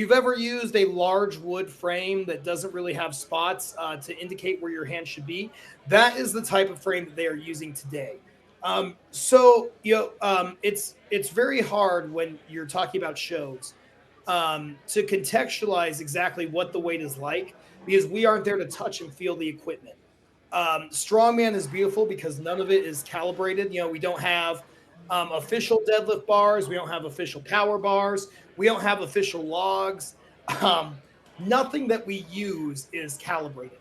you've ever used a large wood frame that doesn't really have spots to indicate where your hand should be, that is the type of frame that they are using today. It's very hard when you're talking about shows to contextualize exactly what the weight is like because we aren't there to touch and feel the equipment. Strongman is beautiful because none of it is calibrated. We don't have official deadlift bars. We don't have official power bars. We don't have official logs. Um, Nothing that we use is calibrated.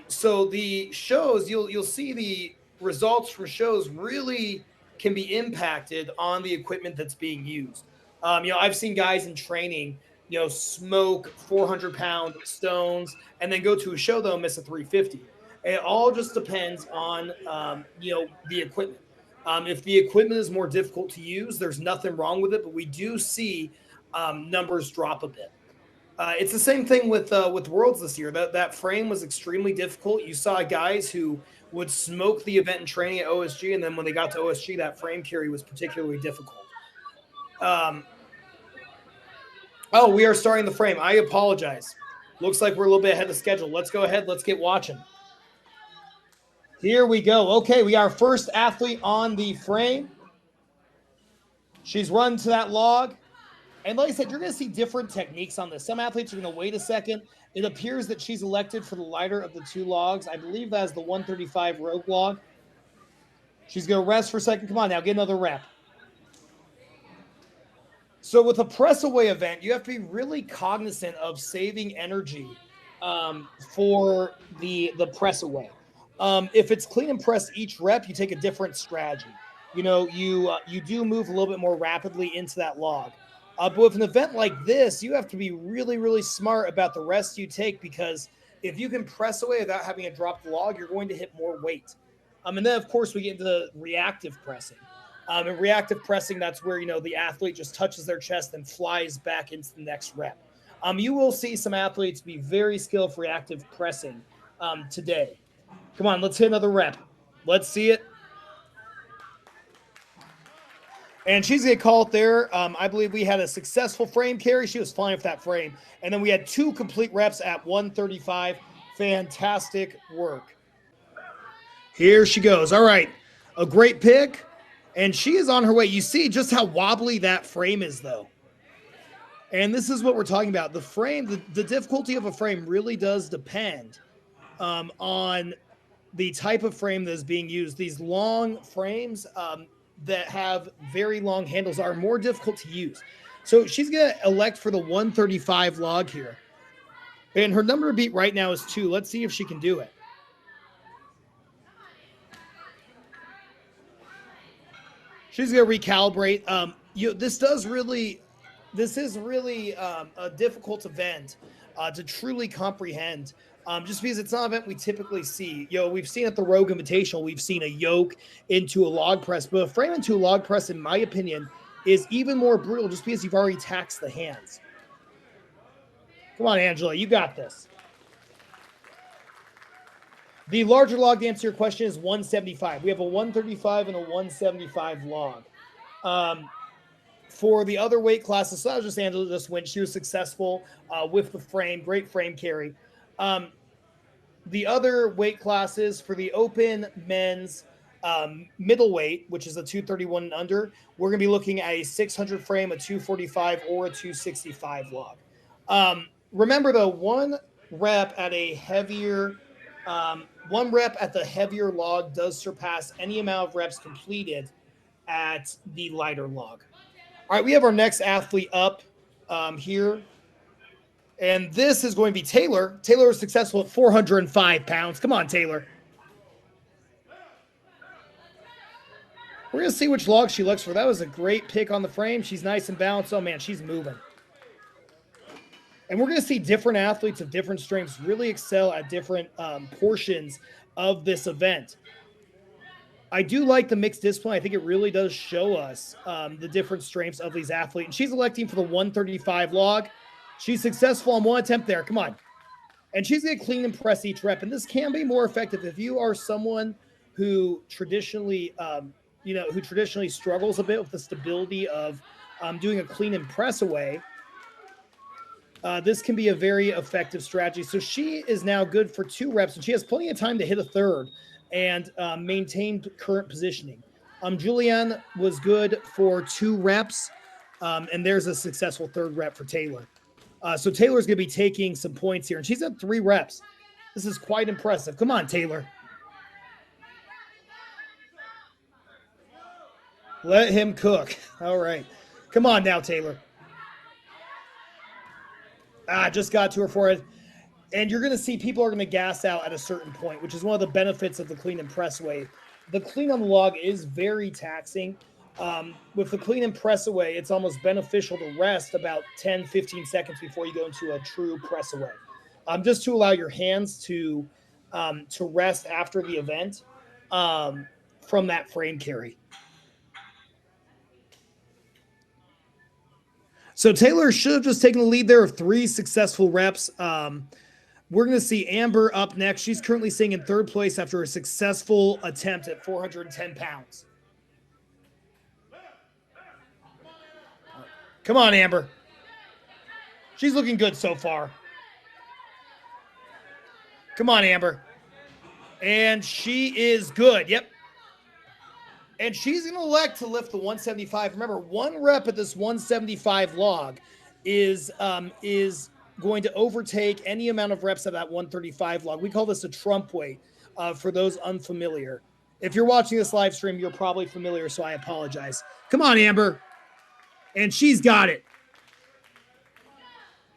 So the shows, you'll see the results from shows really can be impacted on the equipment that's being used. I've seen guys in training, smoke 400-pound stones and then go to a show they'll miss a 350. It all just depends on the equipment. If the equipment is more difficult to use, there's nothing wrong with it, but we do see numbers drop a bit. It's the same thing with Worlds this year. That frame was extremely difficult. You saw guys who would smoke the event in training at OSG, and then when they got to OSG, that frame carry was particularly difficult. Um, oh, we are starting the frame. I apologize. Looks like we're a little bit ahead of schedule. Let's go ahead. Let's get watching. Here we go. Okay, we got our first athlete on the frame. She's run to that log. And like I said, you're going to see different techniques on this. Some athletes are going to wait a second. It appears that she's elected for the lighter of the two logs. I believe that is the 135 rogue log. She's going to rest for a second. Come on now, get another rep. So with a press away event, you have to be really cognizant of saving energy for the press away. If it's clean and press each rep, you take a different strategy. You do move a little bit more rapidly into that log. But with an event like this, you have to be really, really smart about the rest you take because if you can press away without having a dropped log, you're going to hit more weight. And then, of course, we get into the reactive pressing. And reactive pressing, that's where, the athlete just touches their chest and flies back into the next rep. You will see some athletes be very skilled for reactive pressing today. Come on, let's hit another rep. Let's see it. And she's going to call it there. I believe we had a successful frame carry. She was flying with that frame. And then we had 2 complete reps at 135. Fantastic work. Here she goes. All right. A great pick. And she is on her way. You see just how wobbly that frame is, though. And this is what we're talking about. The frame, the difficulty of a frame really does depend on the type of frame that is being used. These long frames that have very long handles are more difficult to use. So she's going to elect for the 135 log here. And her number to beat right now is 2. Let's see if she can do it. She's going to recalibrate. This is really a difficult event to truly comprehend. Just because it's not an event we typically see. We've seen at the Rogue Invitational, we've seen a yoke into a log press, but a frame into a log press, in my opinion, is even more brutal just because you've already taxed the hands. Come on, Angela, you got this. The larger log, to answer your question, is 175. We have a 135 and a 175 log. For the other weight classes, so that was just Angela this win. She was successful with the frame, great frame carry. The other weight classes for the open men's middleweight, which is a 231 and under, we're going to be looking at a 600 frame, a 245, or a 265 log. Remember, though, one rep at the heavier log does surpass any amount of reps completed at the lighter log. All right, we have our next athlete up here. And this is going to be Taylor. Taylor was successful at 405 pounds. Come on, Taylor. We're going to see which log she looks for. That was a great pick on the frame. She's nice and balanced. Oh, man, she's moving. And we're going to see different athletes of different strengths really excel at different portions of this event. I do like the mixed discipline. I think it really does show us the different strengths of these athletes. And she's electing for the 135 log. She's successful on one attempt there. Come on. And she's going to clean and press each rep. And this can be more effective if you are someone who traditionally, struggles a bit with the stability of doing a clean and press away. This can be a very effective strategy. So she is now good for 2 reps, and she has plenty of time to hit a third and maintain current positioning. Julianne was good for 2 reps, and there's a successful third rep for Taylor. So Taylor's going to be taking some points here, and she's at 3 reps. This is quite impressive. Come on, Taylor. Let him cook. All right. Come on now, Taylor. Just got to her forehead. And you're going to see people are going to gas out at a certain point, which is one of the benefits of the clean and press away. The clean on the log is very taxing. With the clean and press away, it's almost beneficial to rest about 10, 15 seconds before you go into a true press away. Just to allow your hands to rest after the event from that frame carry. So Taylor should have just taken the lead there of 3 successful reps. We're going to see Amber up next. She's currently sitting in 3rd place after a successful attempt at 410 pounds. Come on, Amber. She's looking good so far. Come on, Amber. And she is good. Yep. And she's going to elect to lift the 175. Remember, 1 rep at this 175 log is going to overtake any amount of reps of that 135 log. We call this a Trump weight for those unfamiliar. If you're watching this live stream, you're probably familiar, so I apologize. Come on, Amber. And she's got it.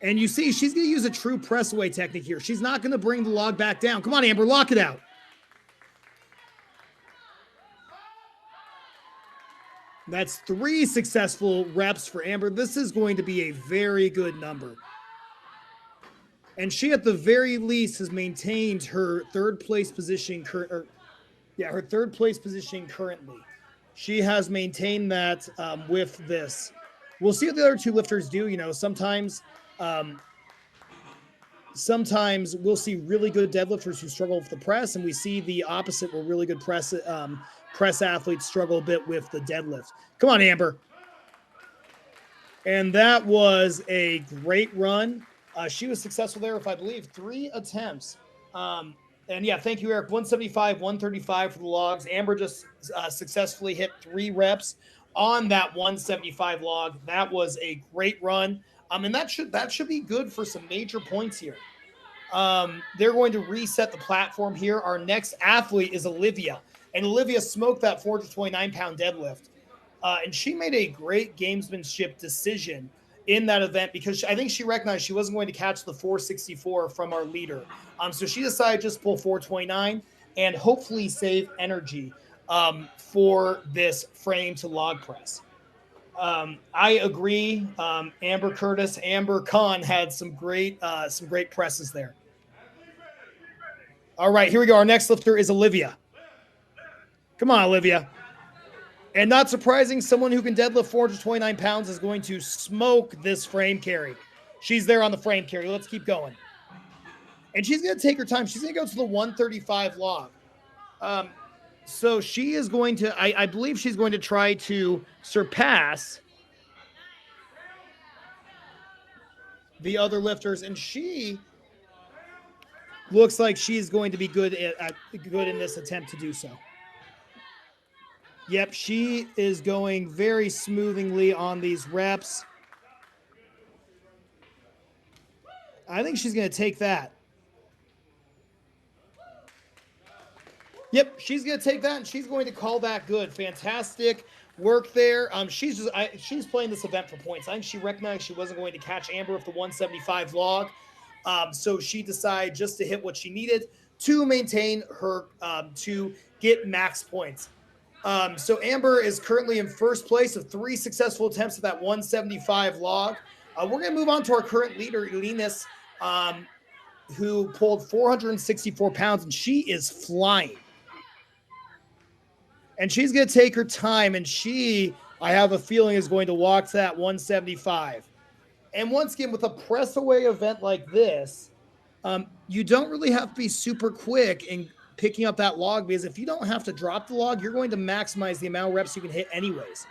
And you see, she's going to use a true press away technique here. She's not going to bring the log back down. Come on, Amber, lock it out. That's 3 successful reps for Amber. This is going to be a very good number. And she, at the very least, has maintained her 3rd place position. Her 3rd place position currently. She has maintained that with this. We'll see what the other 2 lifters do. You know, sometimes we'll see really good deadlifters who struggle with the press, and we see the opposite where really good press athletes struggle a bit with the deadlift. Come on, Amber. And that was a great run. She was successful there with, I believe, 3 attempts. And yeah, thank you, Eric. 175, 135 for the logs. Amber just successfully hit 3 reps on that 175 log. That was a great run. And that should be good for some major points here. They're going to reset the platform here. Our next athlete is Olivia. And Olivia smoked that 429-pound deadlift. And she made a great gamesmanship decision in that event because I think she recognized she wasn't going to catch the 464 from our leader. So she decided just pull 429 and hopefully save energy for this frame to log press. I agree. Amber Khan had some great presses there. All right, here we go. Our next lifter is Olivia. Come on, Olivia. And not surprising, someone who can deadlift 429 pounds is going to smoke this frame carry. She's there on the frame carry. Let's keep going. And she's going to take her time. She's going to go to the 135 log. So she is going to, I believe she's going to try to surpass the other lifters. And she looks like she's going to be good in this attempt to do so. Yep, she is going very smoothly on these reps. I think she's going to take that. Yep, she's going to take that, and she's going to call that good. Fantastic work there. She's playing this event for points. I think she recognized she wasn't going to catch Amber with the 175 log, so she decided just to hit what she needed to maintain her to get max points. So Amber is currently in 1st place of 3 successful attempts at that 175 log. We're going to move on to our current leader, Elinas, who pulled 464 pounds, and she is flying. And she's going to take her time, and I have a feeling, is going to walk to that 175. And once again, with a press away event like this, you don't really have to be super quick in picking up that log, because if you don't have to drop the log, you're going to maximize the amount of reps you can hit anyways.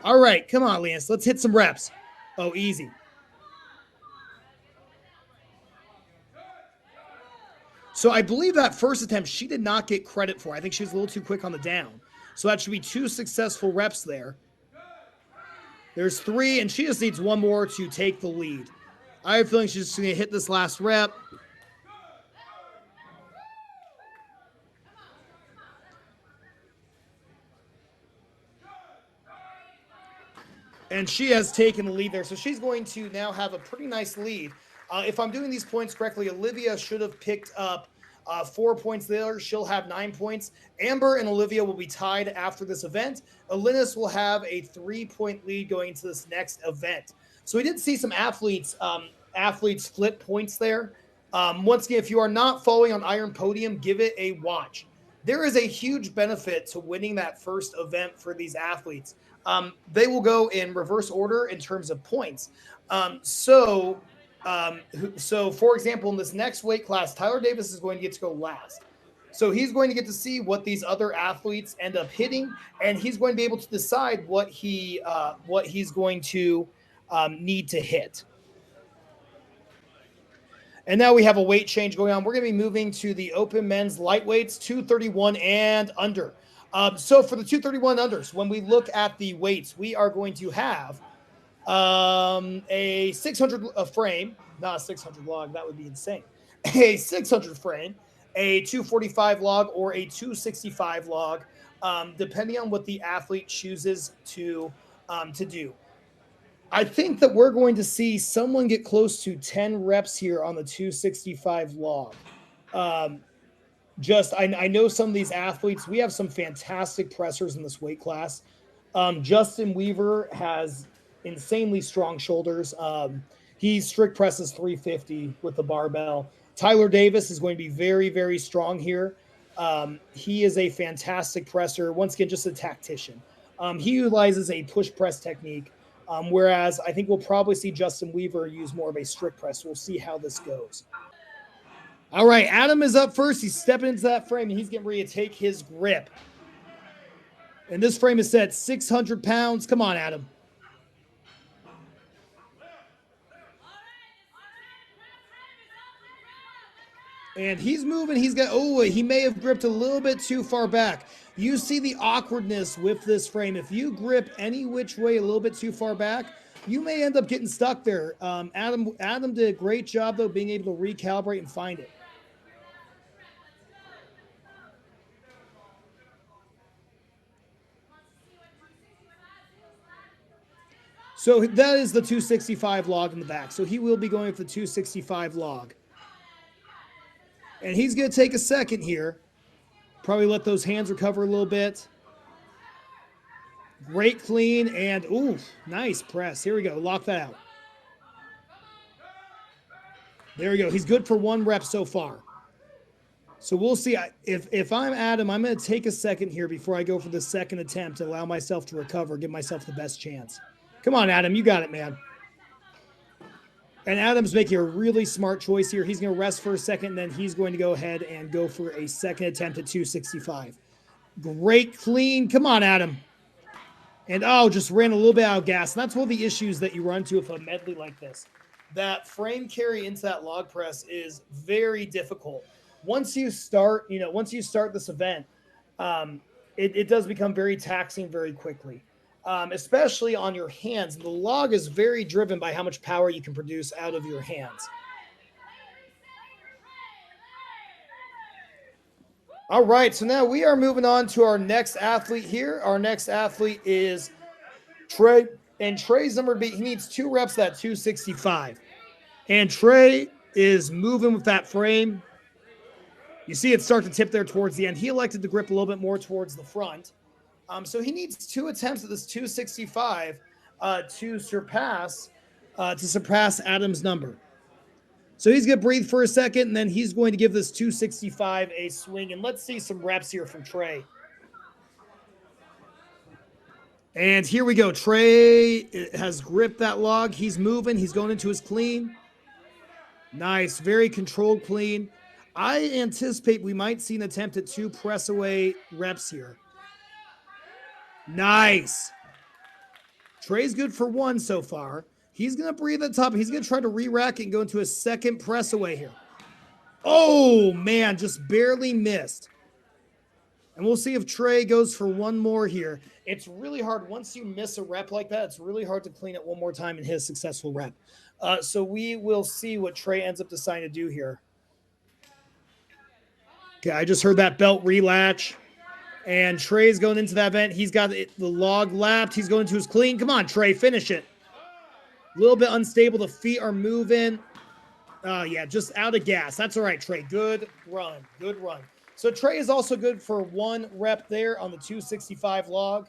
All right, come on, Lance. Let's hit some reps. Oh, easy. So I believe that first attempt she did not get credit for. I think she was a little too quick on the down. So that should be 2 successful reps there. There's 3, and she just needs 1 more to take the lead. I have a feeling she's just going to hit this last rep. And she has taken the lead there. So she's going to now have a pretty nice lead. If I'm doing these points correctly, Olivia should have picked up 4 points there. She'll have 9 points. Amber and Olivia will be tied after this event. Alynis will have a 3-point lead going into this next event. So we did see some athletes flip points there. Once again, if you are not following on Iron Podium, give it a watch. There is a huge benefit to winning that first event for these athletes. They will go in reverse order in terms of points. So, for example, in this next weight class, Tyler Davis is going to get to go last. So he's going to get to see what these other athletes end up hitting, and he's going to be able to decide what he's going to need to hit. And now we have a weight change going on. We're going to be moving to the open men's lightweights, 231 and under. So for the 231 unders, when we look at the weights, we are going to have a 600 frame, not a 600 log. That would be insane. A 600 frame, a 245 log, or a 265 log, depending on what the athlete chooses to do. I think that we're going to see someone get close to 10 reps here on the 265 log. I know some of these athletes, we have some fantastic pressers in this weight class. Justin Weaver has insanely strong shoulders. He strict presses 350 with the barbell. Tyler Davis is going to be very, very strong here. He is a fantastic presser. Once again, just a tactician. He utilizes a push press technique, whereas I think we'll probably see Justin Weaver use more of a strict press. We'll see how this goes. All right, Adam is up first. He's stepping into that frame, and he's getting ready to take his grip. And this frame is set 600 pounds. Come on, Adam. And he's moving. He may have gripped a little bit too far back. You see the awkwardness with this frame. If you grip any which way a little bit too far back, you may end up getting stuck there. Adam did a great job, though, being able to recalibrate and find it. So that is the 265 log in the back. So he will be going with the 265 log. And he's going to take a second here. Probably let those hands recover a little bit. Great clean and, ooh, nice press. Here we go. Lock that out. There we go. He's good for 1 rep so far. So we'll see. If I'm Adam, I'm going to take a second here before I go for the second attempt to allow myself to recover, give myself the best chance. Come on, Adam. You got it, man. And Adam's making a really smart choice here. He's going to rest for a second, and then he's going to go ahead and go for a second attempt at 265. Great clean. Come on, Adam. And, just ran a little bit out of gas. And that's one of the issues that you run into with a medley like this. That frame carry into that log press is very difficult. Once you start this event, it does become very taxing very quickly. Especially on your hands. The log is very driven by how much power you can produce out of your hands. All right, so now we are moving on to our next athlete here. Our next athlete is Trey, and Trey's number he needs 2 reps at 265. And Trey is moving with that frame. You see it start to tip there towards the end. He elected to grip a little bit more towards the front. So he needs 2 attempts at this 265 to surpass Adam's number. So he's going to breathe for a second, and then he's going to give this 265 a swing. And let's see some reps here from Trey. And here we go. Trey has gripped that log. He's moving. He's going into his clean. Nice. Very controlled clean. I anticipate we might see an attempt at 2 press away reps here. Nice. Trey's good for 1 so far. He's going to breathe at the top. He's going to try to re-rack it and go into a second press away here. Oh, man, just barely missed. And we'll see if Trey goes for one more here. It's really hard. Once you miss a rep like that, it's really hard to clean it one more time and hit a successful rep. So we will see what Trey ends up deciding to do here. Okay, I just heard that belt relatch. And Trey's going into that vent. He's got the log lapped. He's going to his clean. Come on, Trey, finish it. A little bit unstable. The feet are moving. Yeah, just out of gas. That's all right, Trey. Good run. Good run. So Trey is also good for one rep there on the 265 log.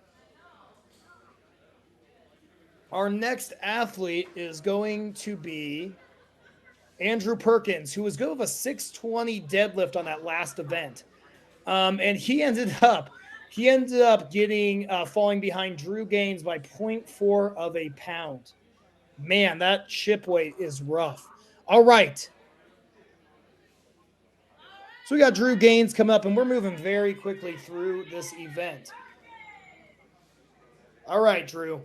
Our next athlete is going to be Andrew Perkins, who was good with a 620 deadlift on that last event. And he ended up getting falling behind Drew Gaines by 0.4 of a pound. Man, that ship weight is rough. All right. So we got Drew Gaines coming up, and we're moving very quickly through this event. All right, Drew.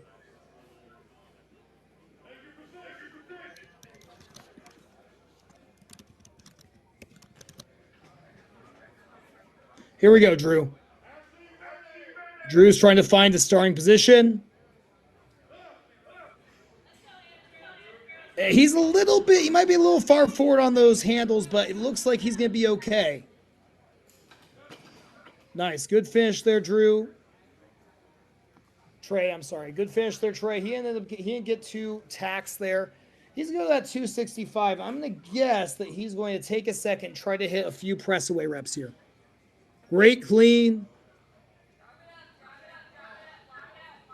Here we go, Drew. Drew's trying to find the starting position. He's a little bit, he might be a little far forward on those handles, but it looks like he's going to be okay. Nice. Good finish there, Drew. Trey, I'm sorry. Good finish there, Trey. He didn't get two tacks there. He's going to go to that 265. I'm going to guess that he's going to take a second, try to hit a few press away reps here. Great clean.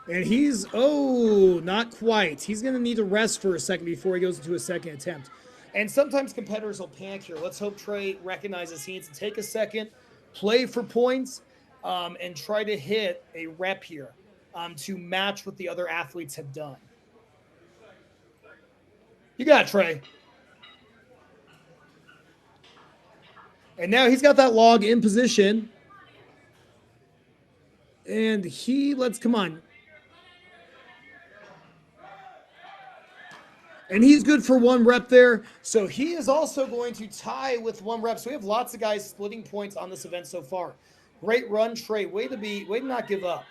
And he's, not quite. He's going to need to rest for a second before he goes into a second attempt. And sometimes competitors will panic here. Let's hope Trey recognizes he needs to take a second, play for points, and try to hit a rep here to match what the other athletes have done. You got it, Trey. And now he's got that log in position. And come on. And he's good for one rep there. So he is also going to tie with one rep. So we have lots of guys splitting points on this event so far. Great run, Trey. Way to not give up.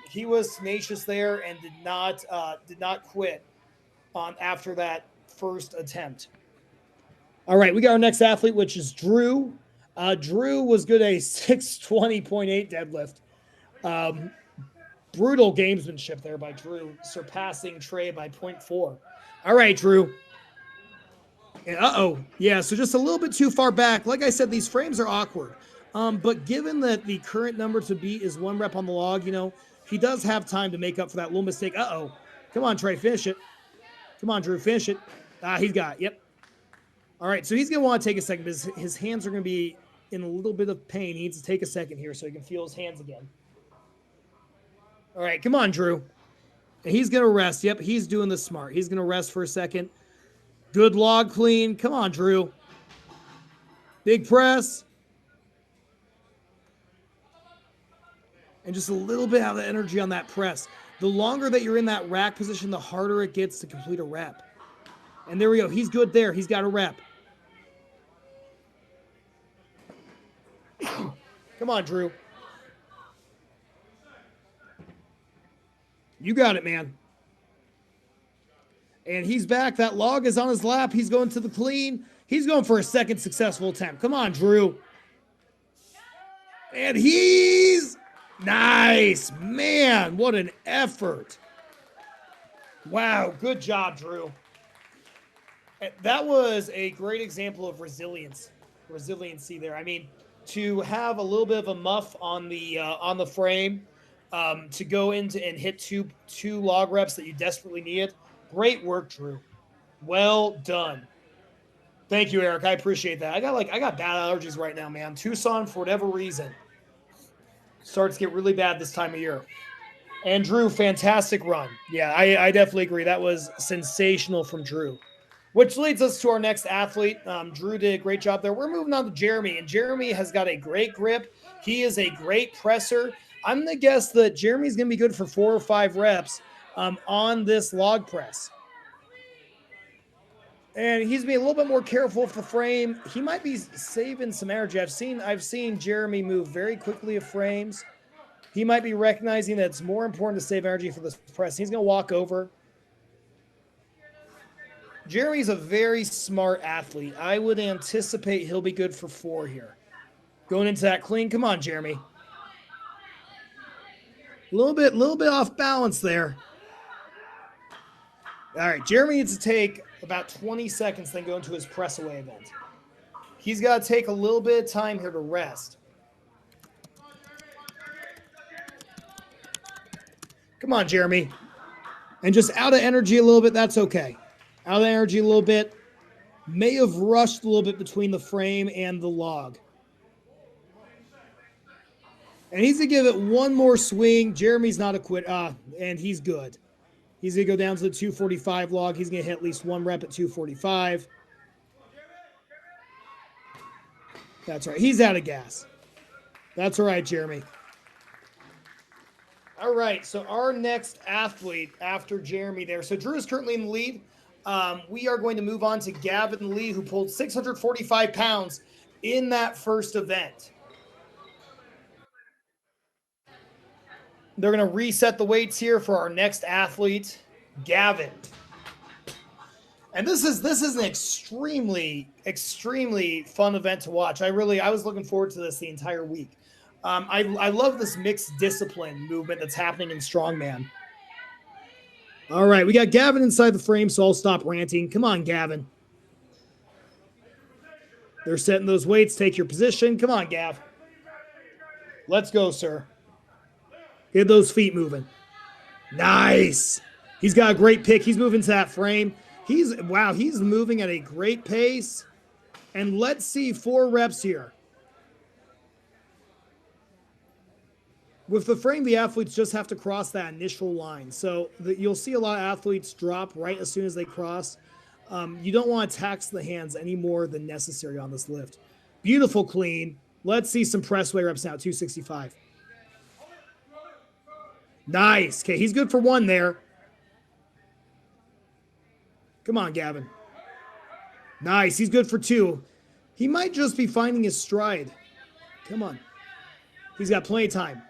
He was tenacious there and did not quit after that first attempt. All right, we got our next athlete, which is Drew. Drew was good at a 620.8 deadlift. Brutal gamesmanship there by Drew, surpassing Trey by 0.4. All right, Drew. Yeah, so just a little bit too far back. Like I said, these frames are awkward. But given that the current number to beat is one rep on the log, he does have time to make up for that little mistake. Come on, Trey, finish it. Come on, Drew, finish it. He's got it. Yep. All right, so he's going to want to take a second because his hands are going to be in a little bit of pain. He needs to take a second here so he can feel his hands again. All right, come on, Drew. He's going to rest. Yep, he's doing this smart. He's going to rest for a second. Good log clean. Come on, Drew. Big press. And just a little bit of the energy on that press. The longer that you're in that rack position, the harder it gets to complete a rep. And there we go. He's good there. He's got a rep. Come on, Drew. You got it, man. And he's back. That log is on his lap. He's going to the clean. He's going for a second successful attempt. Come on, Drew. And he's nice. Man, what an effort. Wow, good job, Drew. That was a great example of resiliency there. I mean, to have a little bit of a muff on the frame, to go into and hit two log reps that you desperately needed. Great work, Drew. Well done. Thank you, Eric. I appreciate that. I got bad allergies right now, man. Tucson, for whatever reason, starts to get really bad this time of year. And Drew, fantastic run. Yeah, I definitely agree. That was sensational from Drew. Which leads us to our next athlete. Drew did a great job there. We're moving on to Jeremy, and Jeremy has got a great grip. He is a great presser. I'm going to guess that Jeremy's going to be good for 4 or 5 reps on this log press. And he's being a little bit more careful with the frame. He might be saving some energy. I've seen Jeremy move very quickly of frames. He might be recognizing that it's more important to save energy for this press. He's going to walk over. Jeremy's a very smart athlete. I would anticipate he'll be good for 4 here. Going into that clean. Come on, Jeremy. A little bit off balance there. All right, Jeremy needs to take about 20 seconds, then go into his press away event. He's got to take a little bit of time here to rest. Come on, Jeremy. And just out of energy a little bit, that's okay. Out of energy a little bit. May have rushed a little bit between the frame and the log. And he's going to give it one more swing. Jeremy's not a quit, and he's good. He's going to go down to the 245 log. He's going to hit at least 1 rep at 245. That's right. He's out of gas. That's all right, Jeremy. All right, so our next athlete after Jeremy there. So Drew is currently in the lead. We are going to move on to Gavin Lee, who pulled 645 pounds in that first event. They're going to reset the weights here for our next athlete, Gavin. And this is an extremely, extremely fun event to watch. I was looking forward to this the entire week. I love this mixed discipline movement that's happening in strongman. All right, we got Gavin inside the frame, so I'll stop ranting. Come on, Gavin. They're setting those weights. Take your position. Come on, Gav. Let's go, sir. Get those feet moving. Nice. He's got a great pick. He's moving to that frame. He's moving at a great pace. And let's see 4 reps here. With the frame, the athletes just have to cross that initial line. So you'll see a lot of athletes drop right as soon as they cross. You don't want to tax the hands any more than necessary on this lift. Beautiful clean. Let's see some press weight reps now, 265. Nice. Okay, he's good for 1 there. Come on, Gavin. Nice. He's good for 2. He might just be finding his stride. Come on. He's got plenty of time.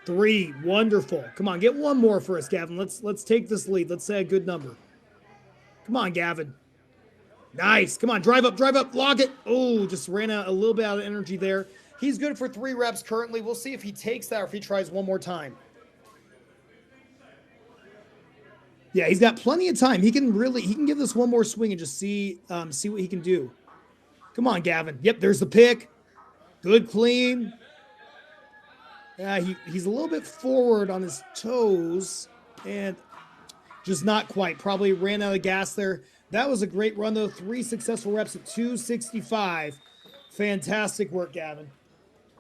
3. Wonderful. Come on, get 1 more for us, Gavin. Let's take this lead. Let's say a good number. Come on, Gavin. Nice. Come on, drive up, log it. Oh, just ran out a little bit out of energy there. He's good for 3 reps currently. We'll see if he takes that or if he tries 1 more time. Yeah, he's got plenty of time. He can give this 1 more swing and just see what he can do. Come on, Gavin. Yep, there's the pick. Good clean. Yeah, he's a little bit forward on his toes and just not quite. Probably ran out of gas there. That was a great run, though. 3 successful reps at 265. Fantastic work, Gavin.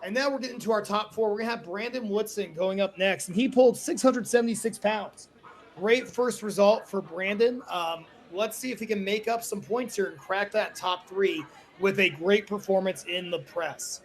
And now we're getting to our top 4. We're going to have Brandon Woodson going up next, and he pulled 676 pounds. Great first result for Brandon. Let's see if he can make up some points here and crack that top 3 with a great performance in the press.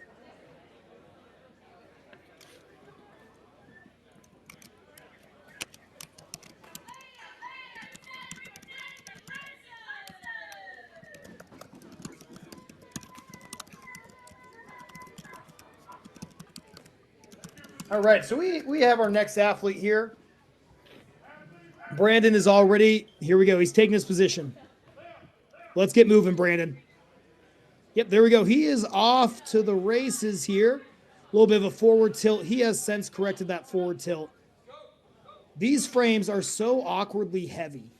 All right, so we have our next athlete here. Brandon is already, here we go. He's taking his position. Let's get moving, Brandon. Yep, there we go. He is off to the races here. A little bit of a forward tilt. He has since corrected that forward tilt. These frames are so awkwardly heavy,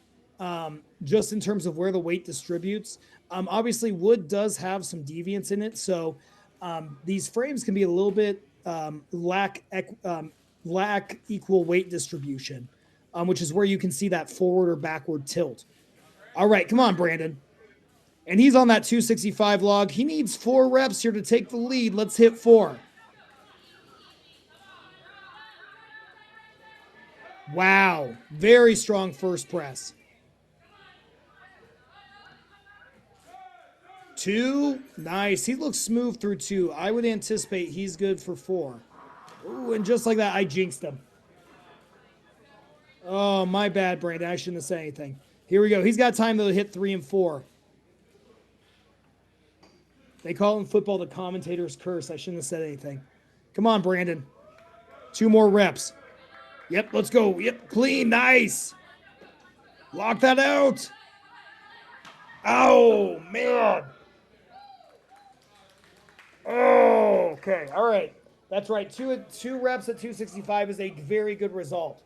just in terms of where the weight distributes. Obviously, wood does have some deviance in it, so these frames can be a little bit lack equal weight distribution. Which is where you can see that forward or backward tilt. All right, come on, Brandon. And he's on that 265 log. He needs 4 reps here to take the lead. Let's hit 4. Wow, very strong first press. 2, nice. He looks smooth through 2. I would anticipate he's good for 4. Ooh, and just like that, I jinxed him. Oh, my bad, Brandon. I shouldn't have said anything. Here we go. He's got time, though, to hit 3 and 4. They call in football the commentator's curse. I shouldn't have said anything. Come on, Brandon. 2 more reps. Yep, let's go. Yep, clean. Nice. Lock that out. Oh, man. Oh, okay. All right. That's right. Two reps at 265 is a very good result.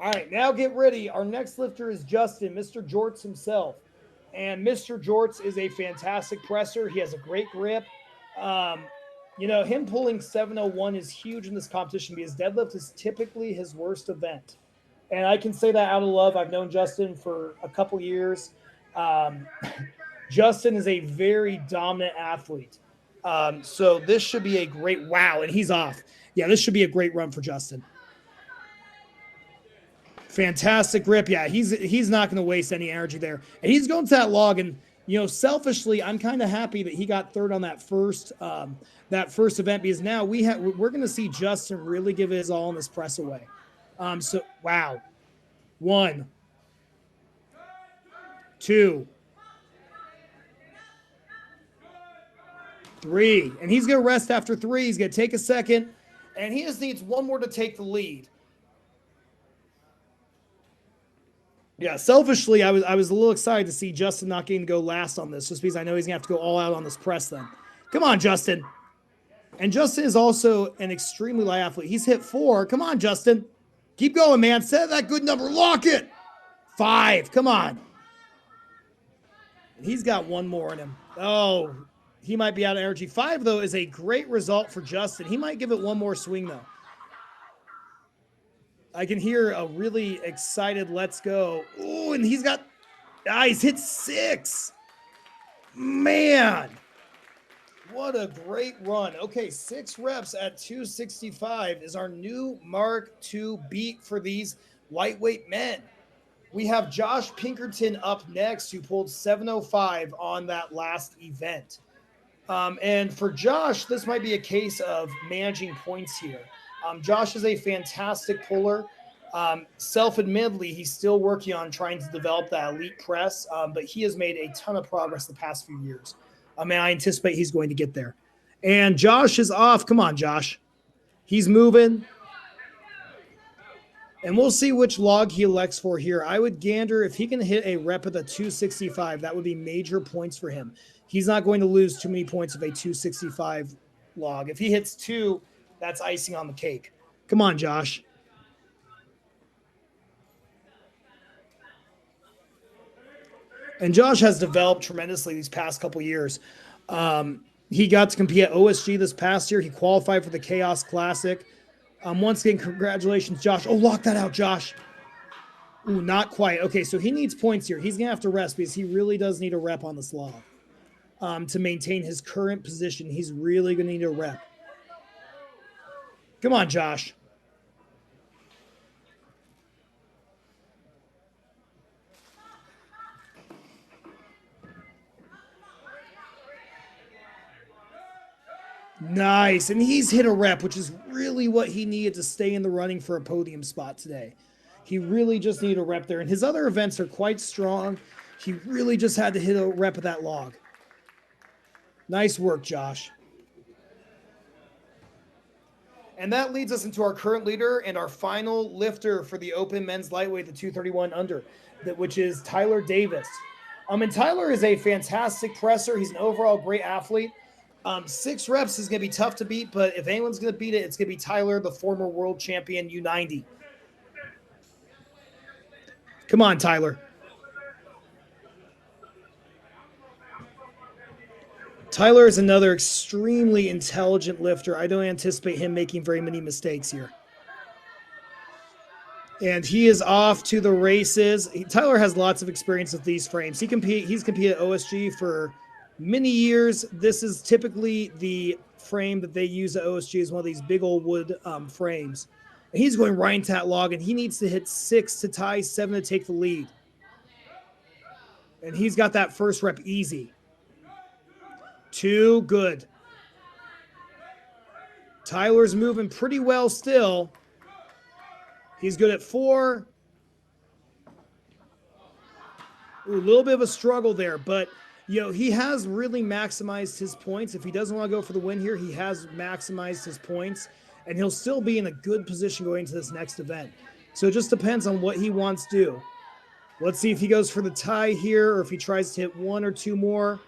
All right, now get ready. Our next lifter is Justin, Mr. Jorts himself. And Mr. Jorts is a fantastic presser. He has a great grip. Him pulling 701 is huge in this competition because deadlift is typically his worst event. And I can say that out of love. I've known Justin for a couple years. Justin is a very dominant athlete. So this should be a great wow, and he's off. Yeah, this should be a great run for Justin. Fantastic grip. Yeah, he's not going to waste any energy there. And he's going to that log. And, selfishly, I'm kind of happy that he got third on that first event because now we're going to see Justin really give his all in this press away. So, wow. 1, 2, 3. And he's going to rest after 3. He's going to take a second. And he just needs one more to take the lead. Yeah, selfishly, I was a little excited to see Justin not getting to go last on this, just because I know he's going to have to go all out on this press then. Come on, Justin. And Justin is also an extremely light athlete. He's hit 4. Come on, Justin. Keep going, man. Set that good number. Lock it. 5. Come on. And he's got one more in him. Oh, he might be out of energy. 5, though, is a great result for Justin. He might give it one more swing, though. I can hear a really excited let's go. Oh, and he's hit 6. Man, what a great run. Okay, 6 reps at 265 is our new mark to beat for these lightweight men. We have Josh Pinkerton up next, who pulled 705 on that last event. And for Josh, this might be a case of managing points here. Josh is a fantastic puller. Self-admittedly, he's still working on trying to develop that elite press, but he has made a ton of progress the past few years. And I anticipate he's going to get there. And Josh is off. Come on, Josh. He's moving. And we'll see which log he elects for here. I would gander if he can hit a rep of the 265, that would be major points for him. He's not going to lose too many points of a 265 log. If he hits 2, that's icing on the cake. Come on, Josh. And Josh has developed tremendously these past couple years. He got to compete at OSG this past year. He qualified for the Chaos Classic. Once again, congratulations, Josh. Oh, lock that out, Josh. Ooh, not quite. Okay, so he needs points here. He's going to have to rest because he really does need a rep on this log. To maintain his current position, he's really going to need a rep. Come on, Josh. Nice. And he's hit a rep, which is really what he needed to stay in the running for a podium spot today. He really just needed a rep there. And his other events are quite strong. He really just had to hit a rep of that log. Nice work, Josh. And that leads us into our current leader and our final lifter for the open men's lightweight, the 231 under, which is Tyler Davis. And Tyler is a fantastic presser. He's an overall great athlete. 6 reps is going to be tough to beat, but if anyone's going to beat it, it's going to be Tyler, the former world champion U90. Come on, Tyler. Tyler is another extremely intelligent lifter. I don't anticipate him making very many mistakes here. And he is off to the races. Tyler has lots of experience with these frames. He's competed at OSG for many years. This is typically the frame that they use at OSG, is one of these big old wood frames. And he's going right into that log, and he needs to hit 6 to tie, 7 to take the lead. And he's got that first rep easy. 2, good. Tyler's moving pretty well still. He's good at 4. Ooh, a little bit of a struggle there, but He has really maximized his points. If he doesn't want to go for the win here, he has maximized his points, and he'll still be in a good position going into this next event. So it just depends on what he wants to do. Let's see if he goes for the tie here or if he tries to hit one or two more.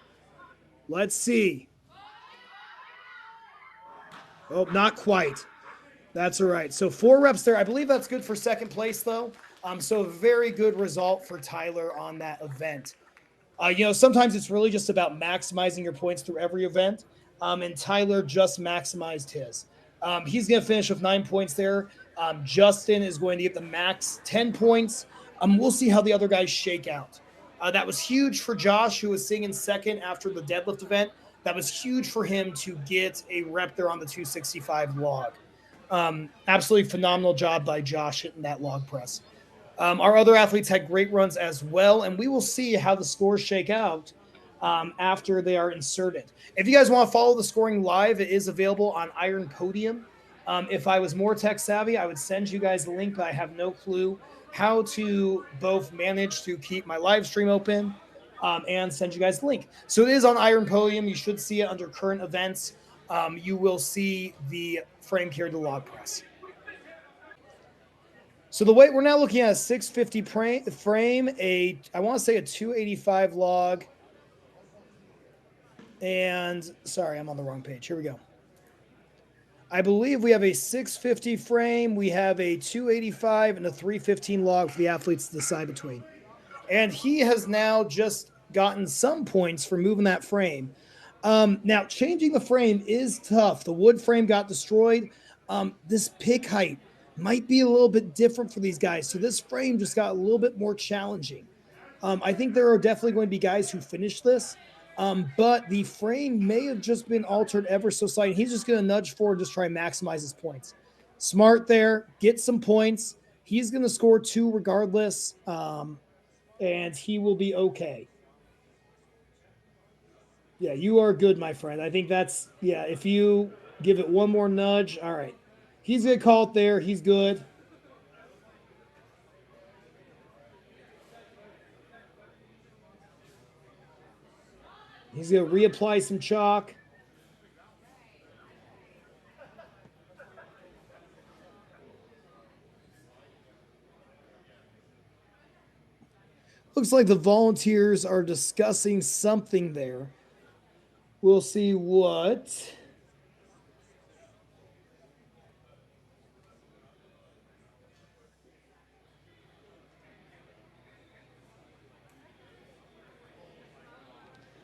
Let's see. Oh, not quite. That's all right. So 4 reps there. I believe that's good for second place, though. So a very good result for Tyler on that event. Sometimes it's really just about maximizing your points through every event. And Tyler just maximized his. He's going to finish with 9 points there. Justin is going to get the max 10 points. We'll see how the other guys shake out. That was huge for Josh, who was sitting in second after the deadlift event. That was huge for him to get a rep there on the 265 log. Absolutely phenomenal job by Josh hitting that log press. Our other athletes had great runs as well, and we will see how the scores shake out after they are inserted. If you guys want to follow the scoring live, it is available on Iron Podium. If I was more tech savvy, I would send you guys the link, but I have no clue how to both manage to keep my live stream open and send you guys the link. So it is on Iron Podium. You should see it under current events. You will see the frame carried to log press. So the weight we're now looking at a 650 frame, I want to say a 285 log. And sorry, I'm on the wrong page. Here we go. I believe we have a 650 frame, we have a 285 and a 315 log for the athletes to decide between. And he has now just gotten some points for moving that frame. Now, changing the frame is tough. The wood frame got destroyed. This pick height might be a little bit different for these guys. So this frame just got a little bit more challenging. I think there are definitely going to be guys who finish this. But the frame may have just been altered ever so slightly. He's just going to nudge forward, just try and maximize his points. Smart there, get some points. He's going to score 2 regardless, and he will be okay. Yeah, you are good, my friend. I think that's, if you give it one more nudge, all right. He's going to call it there. He's good. He's going to reapply some chalk. Looks like the volunteers are discussing something there. We'll see what.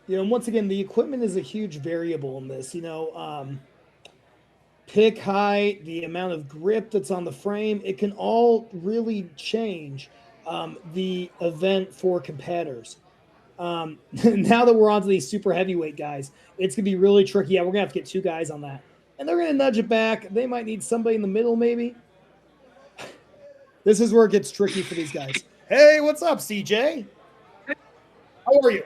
And once again, the equipment is a huge variable in this. Pick height, the amount of grip that's on the frame, it can all really change the event for competitors. Now that we're on to these super heavyweight guys, it's going to be really tricky. Yeah, we're going to have to get 2 guys on that. And they're going to nudge it back. They might need somebody in the middle, maybe. This is where it gets tricky for these guys. Hey, what's up, CJ? How are you?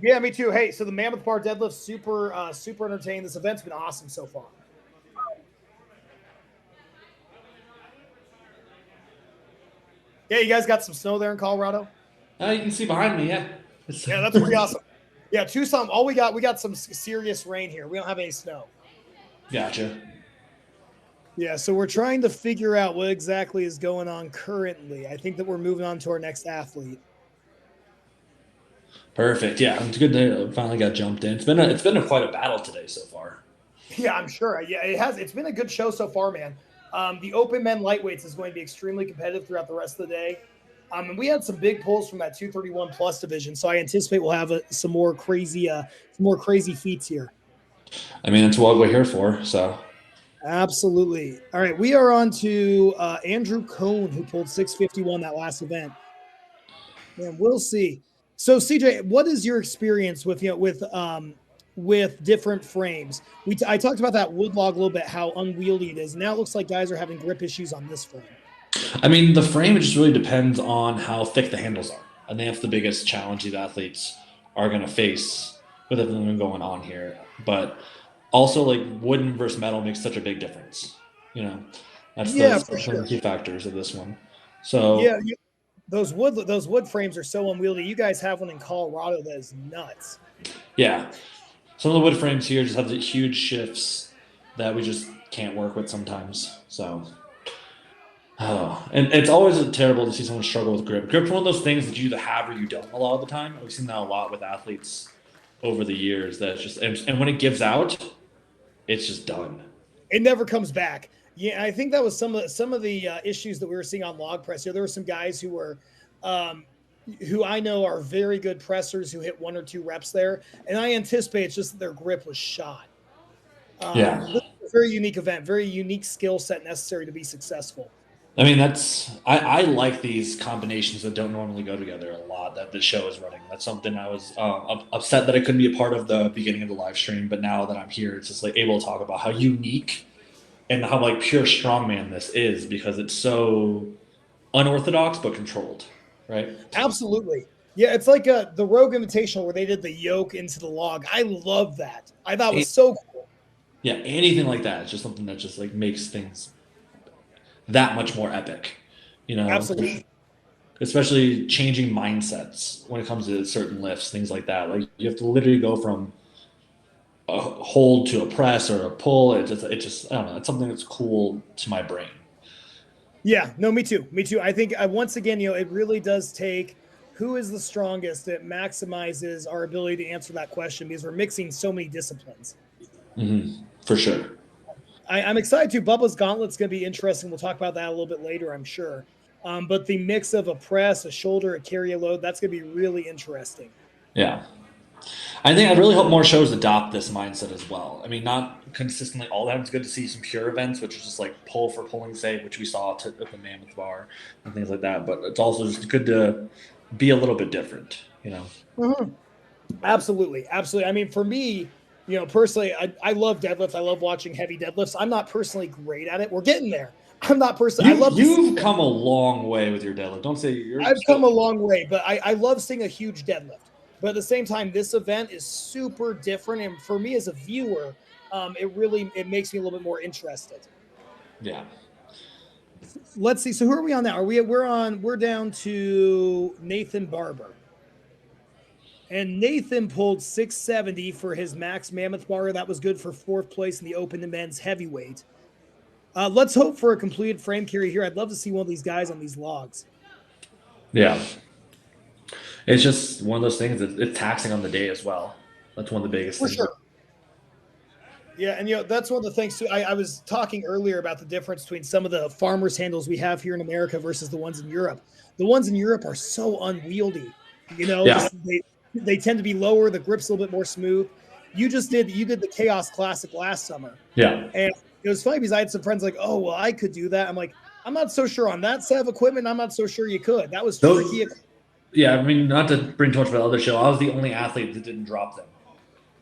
Yeah, me too. Hey, so the Mammoth Bar deadlift, super entertaining. This event's been awesome so far. Yeah, you guys got some snow there in Colorado? You can see behind me, yeah. Yeah, that's pretty awesome. Yeah, Tucson, we got some serious rain here. We don't have any snow. Gotcha. Yeah, so we're trying to figure out what exactly is going on currently. I think that we're moving on to our next athlete. Perfect. Yeah, it's good to finally got jumped in. It's been quite a battle today so far. Yeah, I'm sure. Yeah, it has. It's been a good show so far, man. The open men lightweights is going to be extremely competitive throughout the rest of the day. And we had some big pulls from that 231 plus division, so I anticipate we'll have some more crazy feats here. I mean, that's what we're here for. So absolutely. All right, we are on to Andrew Cohn, who pulled 651 that last event, and we'll see. So, CJ, what is your experience with different frames? I talked about that wood log a little bit, how unwieldy it is. Now it looks like guys are having grip issues on this frame. I mean, the frame, it just really depends on how thick the handles are. I think that's the biggest challenge these athletes are going to face with everything going on here. But also, like, wooden versus metal makes such a big difference. That's the key factors of this one. So yeah. those wood frames are so unwieldy. You guys have one in Colorado that is nuts. Yeah, some of the wood frames here just have the huge shifts that we just can't work with sometimes. So, oh, and it's always terrible to see someone struggle with grip. Grip's one of those things that you either have or you don't a lot of the time. We've seen that a lot with athletes over the years. That it's just and when it gives out, it's just done. It never comes back. Yeah, I think that was some of the issues that we were seeing on log press. There were some guys um, who I know are very good pressers who hit 1 or 2 reps there, and I anticipate it's just that their grip was shot. Yeah. This is a very unique event, very unique skill set necessary to be successful. I mean, I like these combinations that don't normally go together a lot that the show is running. That's something I was upset that I couldn't be a part of the beginning of the live stream, but now that I'm here, it's just like able to talk about how unique and how like pure strongman this is because it's so unorthodox but controlled, right? Absolutely. Yeah, it's like the Rogue Invitational where they did the yoke into the log. I love that. I thought it was so cool. Yeah, anything like that. It's just something that just like makes things that much more epic, you know. Absolutely. Especially changing mindsets when it comes to certain lifts, things like that. Like you have to literally go from a hold to a press or a pull. It just I don't know. It's something that's cool to my brain. Yeah, no, me too. Me too. I think once again, it really does take who is the strongest that maximizes our ability to answer that question because we're mixing so many disciplines. For sure. I'm excited too. Bubba's Gauntlet's going to be interesting. We'll talk about that a little bit later, I'm sure. But the mix of a press, a shoulder, a carry, a load, that's going to be really interesting. Yeah. I think I'd really hope more shows adopt this mindset as well. I mean, not consistently all the time. It's good to see some pure events, which is just like pull for pulling's sake, which we saw at the Mammoth Bar and things like that. But it's also just good to be a little bit different, you know? Mm-hmm. Absolutely. Absolutely. I mean, for me, personally, I love deadlifts. I love watching heavy deadlifts. I'm not personally great at it. We're getting there. I'm not personally. You've come a long way with your deadlift. Don't say you're. I've come a long way, but I love seeing a huge deadlift. But at the same time, this event is super different, and for me as a viewer, it makes me a little bit more interested. Yeah. Let's see. So who are we on now? We're down to Nathan Barber. And Nathan pulled 670 for his max mammoth bar. That was good for 4th place in the open to men's heavyweight. Let's hope for a completed frame carry here. I'd love to see one of these guys on these logs. Yeah. It's just one of those things that it's taxing on the day as well. That's one of the biggest things. Sure. Yeah, and that's one of the things too. I was talking earlier about the difference between some of the farmers handles we have here in America versus the ones in Europe. The ones in Europe are so unwieldy. Yeah. They tend to be lower. The grip's a little bit more smooth. You did the Chaos Classic last summer. Yeah. And it was funny because I had some friends like, oh, well, I could do that. I'm like, I'm not so sure on that set of equipment. I'm not so sure you could. That was tricky. Yeah, I mean, not to bring too much about the other show. I was the only athlete that didn't drop them,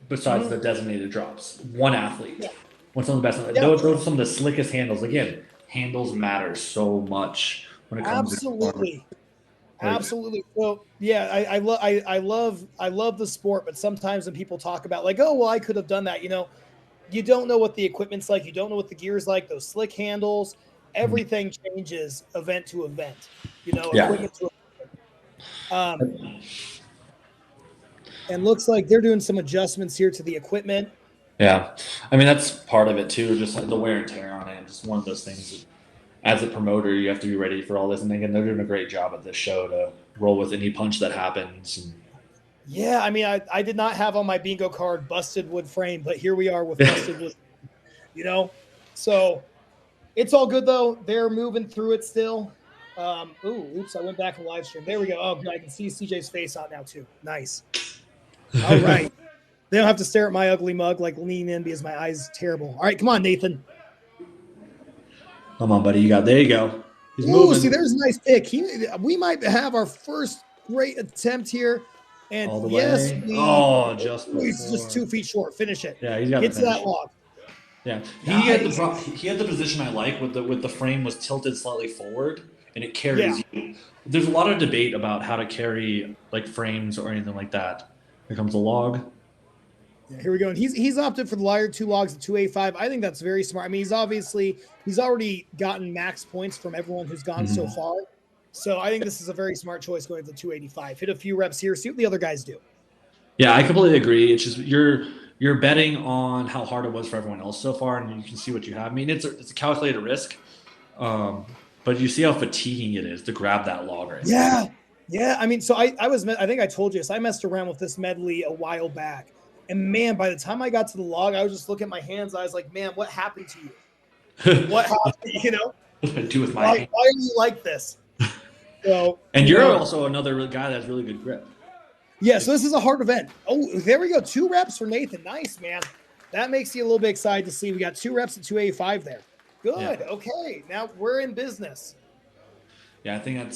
besides the designated drops. One athlete. Yeah. One of the best. Yeah. Those are some of the slickest handles. Again, handles matter so much when it comes to Absolutely. So yeah, I love the sport, but sometimes when people talk about like, oh well, I could have done that, you don't know what the equipment's like, you don't know what the gear's like, those slick handles, everything changes event to event, equipment to equipment. And looks like they're doing some adjustments here to the equipment. Yeah. I mean that's part of it too, just like the wear and tear on it. Just one of those things that, as a promoter, you have to be ready for all this. And again, they're doing a great job at this show to roll with any punch that happens. Yeah, I mean, I did not have on my bingo card busted wood frame, but here we are with busted wood, So it's all good, though. They're moving through it still. Oops, I went back and live stream. There we go. Oh, I can see CJ's face out now, too. Nice. All right. They don't have to stare at my ugly mug, like lean in because my eyes terrible. All right, come on, Nathan. Come on, buddy. There you go. He's moving. See, there's a nice pick. We might have our first great attempt here. And all the yes, way. He's just 2 feet short. Finish it. Yeah, he's got Get to that log. Yeah, he had the position I like with the frame was tilted slightly forward and it carries you. There's a lot of debate about how to carry like frames or anything like that. Here comes a log. Yeah, here we go. And he's opted for the Liar 2 logs at 285. I think that's very smart. I mean, he's already gotten max points from everyone who's gone so far. So I think this is a very smart choice going to 285. Hit a few reps here, see what the other guys do. Yeah, I completely agree. It's just you're betting on how hard it was for everyone else so far, and you can see what you have. I mean, it's a calculated risk, but you see how fatiguing it is to grab that log right Yeah. Now. Yeah. I mean, so I think I told you this. I messed around with this medley a while back. And man, by the time I got to the log, I was just looking at my hands. I was like, man, what happened to you? What happened? You know? What did I do with my why are you like this? So, and you're also another guy that has really good grip. Yeah, so this is a hard event. Oh, there we go. 2 reps for Nathan. Nice, man. That makes you a little bit excited to see. We got 2 reps at 285 there. Good. Yeah. Okay, now we're in business. Yeah, I think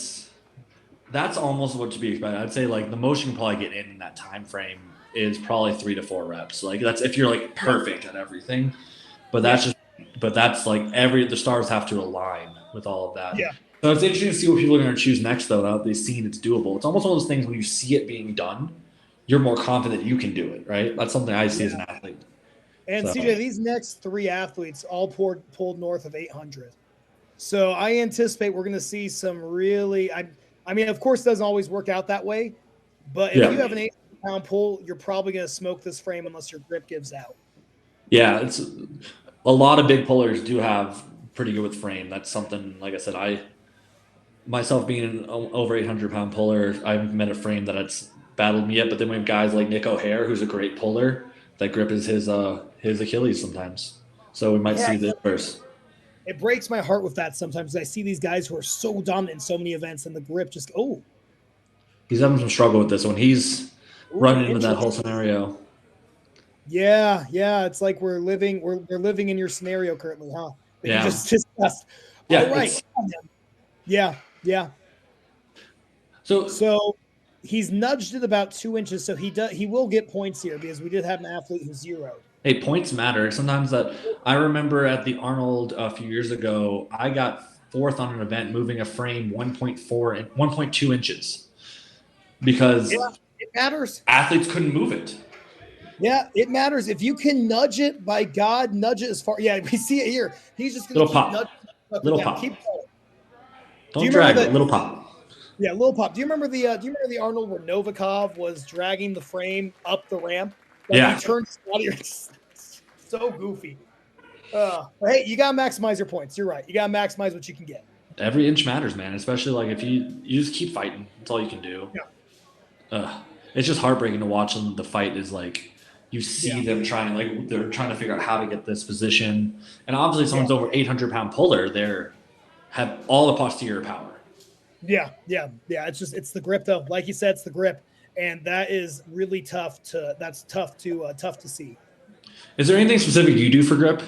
that's almost what to be expected. I'd say like the most you can probably get in that time frame is probably 3 to 4 reps. Like that's if you're like perfect at everything. But that's like the stars have to align with all of that. Yeah. So it's interesting to see what people are going to choose next, though. Now that they've seen it's doable. It's almost one of those things when you see it being done, you're more confident you can do it, right? That's something I see as an athlete. And CJ, these next 3 athletes all pulled north of 800. So I anticipate we're going to see some really. I mean, of course, it doesn't always work out that way, but if you have an 800-pound pull, you're probably going to smoke this frame unless your grip gives out. Yeah, it's a lot of big pullers do have pretty good with frame. That's something, like I said, myself being an over 800-pound puller, I haven't met a frame that it's battled me yet. But then we have guys like Nick O'Hare, who's a great puller. That grip is his Achilles sometimes. So we might see this first. It breaks my heart with that sometimes. I see these guys who are so dominant in so many events, and the grip just he's having some struggle with this one. He's running into that whole scenario. Yeah, it's like we're living in your scenario currently, huh? That you just discussed. Yeah, all right. Yeah. So he's nudged it about 2 inches, so he will get points here because we did have an athlete who zeroed. Hey, points matter. Sometimes I remember at the Arnold a few years ago, I got 4th on an event moving a frame 1.2 inches because it matters. Athletes couldn't move it. Yeah, it matters. If you can nudge it, by God, nudge it as far. Yeah, we see it here. He's just going to keep nudging. Little pop. Keep going. Don't drag it. Little pop. Yeah, little pop. Do you remember the Arnold where Novikov was dragging the frame up the ramp? Like he turned his body. So goofy. Hey, you gotta maximize your points. You're right. You gotta maximize what you can get. Every inch matters, man. Especially like if you just keep fighting. That's all you can do. Yeah. It's just heartbreaking to watch them. The fight is like you see them trying, like they're trying to figure out how to get this position. And obviously, someone's over 800-pound puller. They have all the posterior power. Yeah. It's the grip though. Like you said, it's the grip, and that is really tough to see. Is there anything specific you do for grip,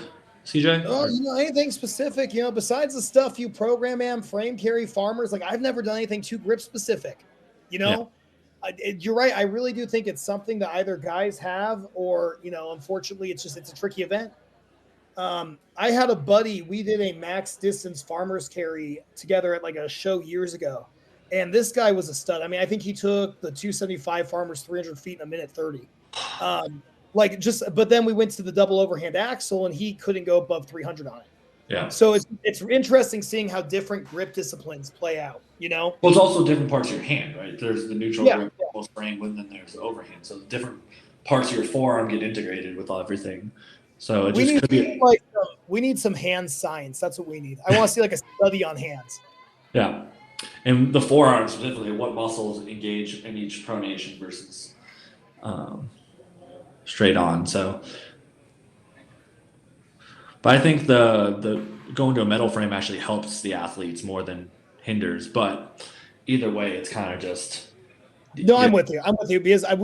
CJ? Oh, anything specific? Besides the stuff you program, frame carry, farmers. Like I've never done anything too grip specific. You're right. I really do think it's something that either guys have or, unfortunately, it's a tricky event. I had a buddy. We did a max distance farmers carry together at like a show years ago, and this guy was a stud. I mean, I think he took the 275 farmers 300 feet in a minute 30. But then we went to the double overhand axle, and he couldn't go above 300 on it. Yeah. So it's interesting seeing how different grip disciplines play out. Well, it's also different parts of your hand, right? There's the neutral grip, frame, and then there's the overhand. So different parts of your forearm get integrated with everything. So it just could be we need some hand science. That's what we need. I want to see like a study on hands. Yeah, and the forearm specifically, what muscles engage in each pronation versus straight on. So, but I think the going to a metal frame actually helps the athletes more than hinders. But either way, it's kind of just. No, I'm with you because I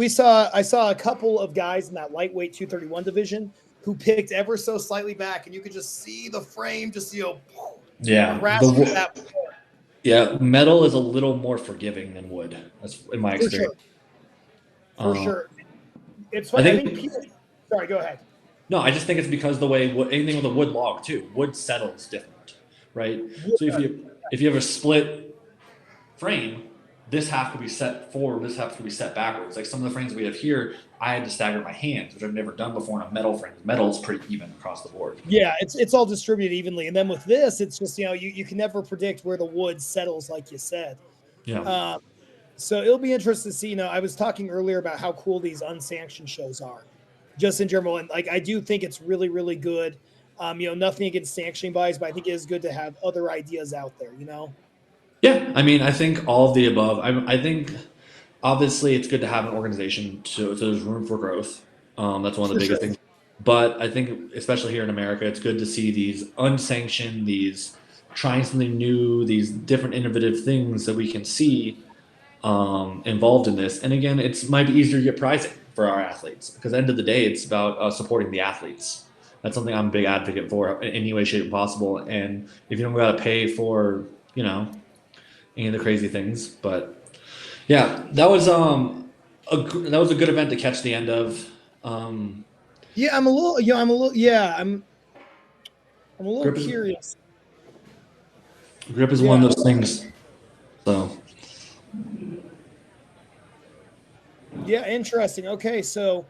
saw a couple of guys in that lightweight 231 division who picked ever so slightly back, and you could just see the frame just metal is a little more forgiving than wood. That's in my experience. For sure. It's funny. Sorry, go ahead. No, I just think it's because the way anything with a wood log too, wood settles different, right? So if you have a split frame, this half could be set forward, this half could be set backwards. Like some of the frames we have here, I had to stagger my hands, which I've never done before in a metal frame. Metal is pretty even across the board. Yeah, it's all distributed evenly, and then with this, it's just you can never predict where the wood settles, like you said. Yeah. So it'll be interesting to see. I was talking earlier about how cool these unsanctioned shows are, just in general, and like I do think it's really really good. Nothing against sanctioning bodies, but I think it is good to have other ideas out there. Yeah, I mean, I think all of the above. I think obviously it's good to have an organization so there's room for growth. That's one of the For biggest sure. things. But I think, especially here in America, it's good to see these unsanctioned, these trying something new, these different innovative things that we can see involved in this. And again, it might be easier to get prizing for our athletes because at the end of the day, it's about supporting the athletes. That's something I'm a big advocate for in any way, shape, possible. And if you don't got to pay for, any of the crazy things, but yeah, that was that was a good event to catch the end of. Yeah, I'm a little. Yeah, I'm a little Grip is curious. grip is one Yeah. of those things. So Yeah, interesting. Okay, so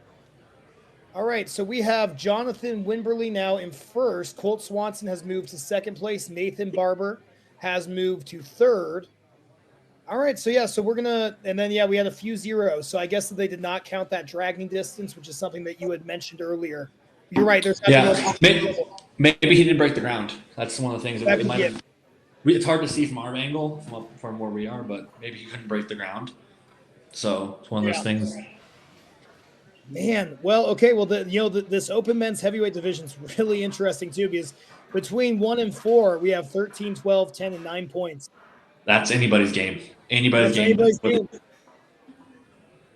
all right, so we have Jonathan Wimberly now in first. Colt Swanson has moved to second place. Nathan Barber has moved to third. All right, so yeah, so we're gonna, and then we had a few zeros. So I guess that they did not count that dragging distance, which is something that you had mentioned earlier. You're right. There's yeah, maybe he didn't break the ground. That's one of the things that that it could might be it. have. It's hard to see from our angle, from where we are, but maybe he couldn't break the ground. So it's one of those Yeah. things. Man, well, okay, well, this open men's heavyweight division is really interesting too because between 1 and 4, we have 13, 12, 10, and 9 points. That's anybody's game. Anybody's That's game. anybody's game.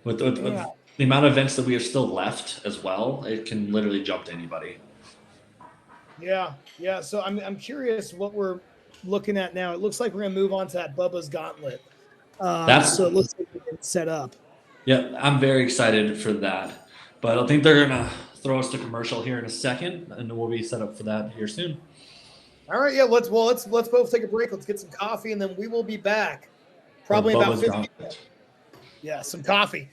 With Yeah. the amount of events that we have still left as well, it can literally jump to anybody. Yeah, yeah. So I'm curious what we're looking at now. It looks like we're gonna move on to that Bubba's Gauntlet. That's So it looks like it's set up. Yeah, I'm very excited for that. But I think they're gonna throw us to commercial here in a second, and we'll be set up for that here soon. All right, yeah. Let's both take a break. Let's get some coffee, and then we will be back. Probably about Bubba's 50. Gauntlet. Yeah, some coffee.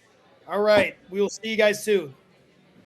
All right, we will see you guys soon.